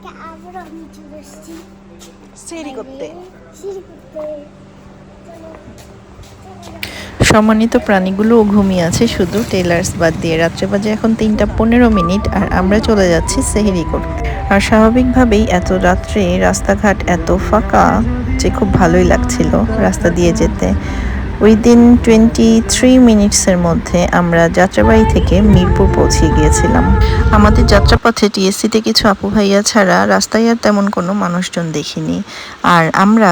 আজকে আবার আমি চলে এসেছি সেহরি করতে। সিঁড়ি করতে। সম্মানিত প্রাণীগুলোও ঘুমিয়ে আছে শুধু টেলার্স বাদ দিয়ে। রাত্রে বাজে এখন 3টা 15 আর আমরা চলে যাচ্ছি সেহরি করতে। আর স্বাভাবিকভাবেই এত রাত্রে রাস্তাঘাট এত ফাঁকা যে খুব ভালোই লাগছিল রাস্তা দিয়ে যেতে। উইদিন 23 মিনিটসের মধ্যে আমরা যাত্রাবাড়ি থেকে মিরপুর পৌঁছে গিয়েছিলাম। আমাদের যাত্রাপথে টিএসসিতে কিছু আপু ভাইয়া ছাড়া রাস্তায় আর তেমন কোনো মানুষজন দেখিনি। আর আমরা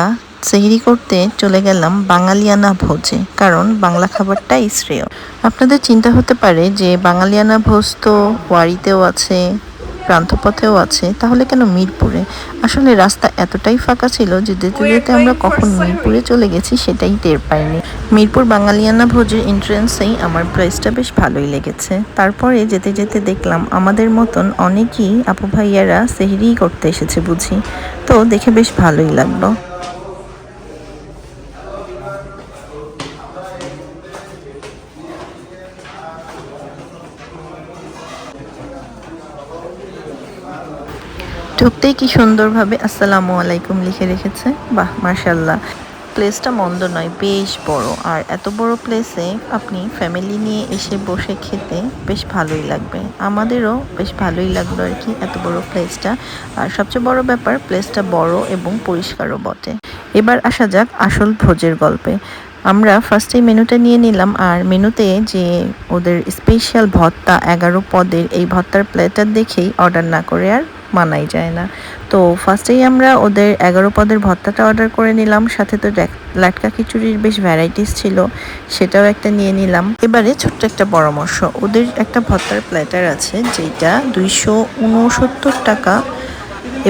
সেহরি করতে চলে গেলাম বাঙালিয়ানা ভোজে, কারণ বাংলা খাবারটাই শ্রেয়। আপনাদের চিন্তা হতে পারে যে বাঙালিয়ানা ভোজ তো ওয়ারিতেও আছে, প্রান্তপথেও আছে, তাহলে কেন মিরপুরে? আসলে রাস্তা এতটাই ফাঁকা ছিল যে যেতে যেতে আমরা কখন মিরপুরে চলে গেছি সেটাই টের পাইনি। মিরপুর বাঙালিয়ানা ভোজের এন্ট্রান্সেই আমার প্রাইসটা বেশ ভালোই লেগেছে। তারপরে যেতে যেতে দেখলাম আমাদের মতন অনেকেই আপু ভাইয়ারা সেহরি করতে এসেছে বুঝি, তো দেখে বেশ ভালোই লাগলো। ঢুকতেই কি সুন্দরভাবে আসসালামু আলাইকুম লিখে রেখেছে, বাহ মাশাল্লাহ। প্লেসটা মন্দ নয়, বেশ বড়। আর এত বড় প্লেসে আপনি ফ্যামিলি নিয়ে এসে বসে খেতে বেশ ভালোই লাগবে। আমাদেরও বেশ ভালোই লাগলো আর কি এত বড় প্লেসটা। আর সবচেয়ে বড় ব্যাপার প্লেসটা বড় এবং পরিষ্কারও বটে। এবার আসা যাক আসল ভোজের গল্পে। আমরা ফার্স্টেই মেনুটা নিয়ে নিলাম, আর মেনুতে যে ওদের স্পেশাল ভর্তা 11 পদের, এই ভর্তার প্লেটার দেখেই অর্ডার না করে আর মানাই যায় না। তো ফার্স্টেই আমরা ওদের 11 পদের ভর্তাটা অর্ডার করে নিলাম, সাথে তো লাটকা খিচুড়ির বেশ ভ্যারাইটিস ছিল, সেটাও একটা নিয়ে নিলাম। এবারে ছোট্ট একটা পরামর্শ, ওদের একটা ভর্তার প্ল্যাটার আছে যেটা 269 টাকা,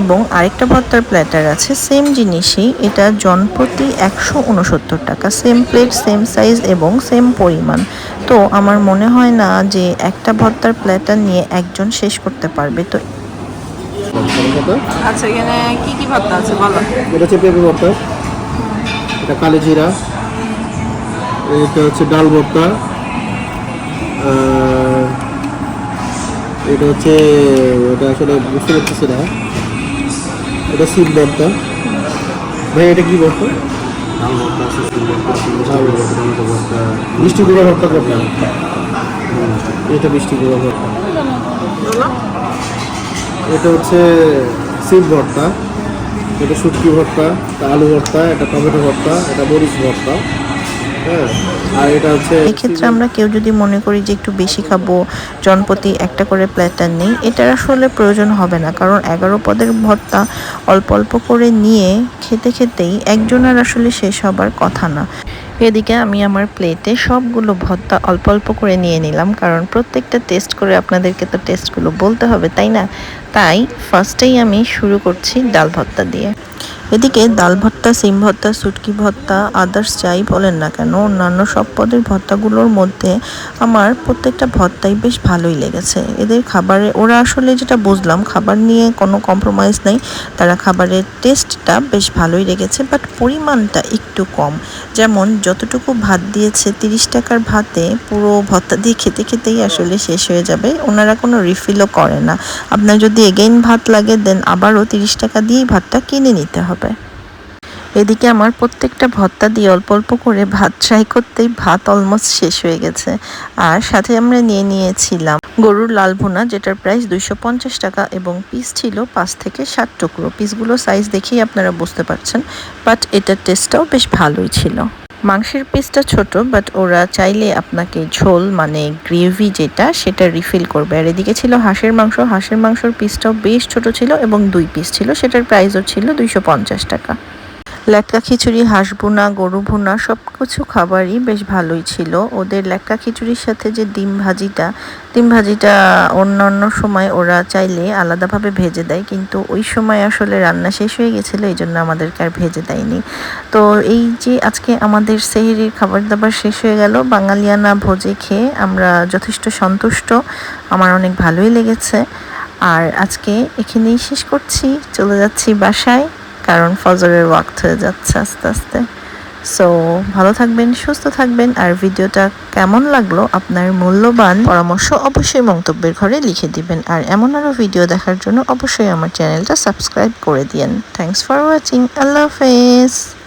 এবং আরেকটা ভর্তার প্ল্যাটার আছে সেম জিনিসই, এটা জনপ্রতি 169 টাকা। সেম প্লেট, সেম সাইজ এবং সেম পরিমাণ। তো আমার মনে হয় না যে একটা ভর্তার প্ল্যাটার নিয়ে একজন শেষ করতে পারবে। তো আচ্ছা, এখানে কি কি ভর্তা আছে বলো? এটা হচ্ছে পেঁপে ভর্তা, এটা কালি জিরা, এটা হচ্ছে ডাল ভর্তা, এটা হচ্ছে, এটা আসলে বুঝতে পারতেছি না, এটা সিম ভর্তা। ভাই এটা কি ভর্তা? ডাল ভর্তা আছে, সিম ভর্তা আছে, টমেটো ভর্তা, মিষ্টি গুঁড়া ভর্তা করবেন। এটা মিষ্টি গুঁড়া ভর্তা। এটা হচ্ছে সিম ভর্তা, এটা শুটকি ভর্তা, এটা আলু ভর্তা, এটা টমেটো ভর্তা, এটা মরিচ ভর্তা। হ্যাঁ, আর এটা হচ্ছে এক্ষেত্রে আমরা কেউ যদি মনে করি যে একটু বেশি খাবো, জনপ্রতি একটা করে প্ল্যাটার নেই, এটার আসলে প্রয়োজন হবে না, কারণ 11 পদের ভর্তা অল্প অল্প করে নিয়ে খেতে খেতেই একজনের আসলে শেষ হবার কথা না। এদিকে আমি আমার প্লেটে সবগুলো ভর্তা অল্প অল্প করে নিয়ে নিলাম, কারণ প্রত্যেকটা টেস্ট করে আপনাদেরকে তো টেস্টগুলো বলতে হবে, তাই না? তাই ফার্স্টেই আমি শুরু করছি ডাল ভর্তা দিয়ে। এদিকে ডাল ভর্তা, সিম ভর্তা, শুটকি ভর্তা, আদার্স যাই বলেন না কেন, অন্যান্য সব পদের ভর্তাগুলোর মধ্যে আমার প্রত্যেকটা ভর্তাই বেশ ভালোই লেগেছে। এদের খাবারে ওরা আসলে যেটা বুঝলাম, খাবার নিয়ে কোনো কম্প্রোমাইজ নেই, তারা খাবারের টেস্টটা বেশ ভালোই লেগেছে, বাট পরিমাণটা একটু কম। যেমন যতটুকু ভাত দিয়েছে, 30 টাকার ভাতে পুরো ভর্তা দিয়ে খেতে খেতেই আসলে শেষ হয়ে যাবে, ওনারা কোনো রিফিলও করে না। আপনার যদি এগেইন ভাত লাগে দেন আবারও 30 টাকা দিয়েই ভাতটা কিনে নিতে হবে। এদিকে আমার প্রত্যেকটা ভর্তা দিয়ে অল্প অল্প করে ভাত ট্রাই করতেই ভাত অলমোস্ট শেষ হয়ে গেছে। আর সাথে আমরা নিয়ে নিয়েছিলাম গরুর লাল ভুনা, যেটার প্রাইস 250 টাকা এবং পিস ছিল 5 থেকে 7 টুকরো। পিসগুলো সাইজ দেখেই আপনারা বুঝতে পারছেন, বাট এটার টেস্টটাও বেশ ভালোই ছিল। মাংসের পিসটা ছোট, বাট ওরা চাইলে আপনাকে ঝোল মানে গ্রেভি যেটা সেটা রিফিল করবে। আর এদিকে ছিল হাঁসের মাংস, হাঁসের মাংসর পিসটাও বেশ ছোট ছিল এবং 2 পিস ছিল, সেটার প্রাইসও ছিল 250 টাকা। লেটকা খিচুড়ি, হাঁস ভুনা, গরু ভুনা সব কিছু খাবারই বেশ ভালোই ছিল। ওদের লেটকা খিচুড়ির সাথে যে ডিম ভাজিটা অন্যান্য সময় ওরা চাইলে আলাদাভাবে ভেজে দেয়, কিন্তু ওই সময় আসলে রান্না শেষ হয়ে গেছিলো, এই জন্য আমাদেরকে আর ভেজে দেয়নি। তো এই যে আজকে আমাদের সেহরির খাবার দাবার শেষ হয়ে গেল, বাঙালিয়ানা ভোজে খেয়ে আমরা যথেষ্ট সন্তুষ্ট, আমার অনেক ভালোই লেগেছে। আর আজকে এখানেই শেষ করছি, চলে যাচ্ছি বাসায়, কারণ ফজরের ওয়াক্ত হয়ে যাচ্ছে আস্তে আস্তে। সো ভালো থাকবেন, সুস্থ থাকবেন। আর ভিডিওটা কেমন লাগলো আপনার মূল্যবান পরামর্শ অবশ্যই মন্তব্যের ঘরে লিখে দিবেন। আর এমন আরো ভিডিও দেখার জন্য অবশ্যই আমার চ্যানেলটা সাবস্ক্রাইব করে দিয়েন। Thanks for watching. আল্লাহ হাফেজ।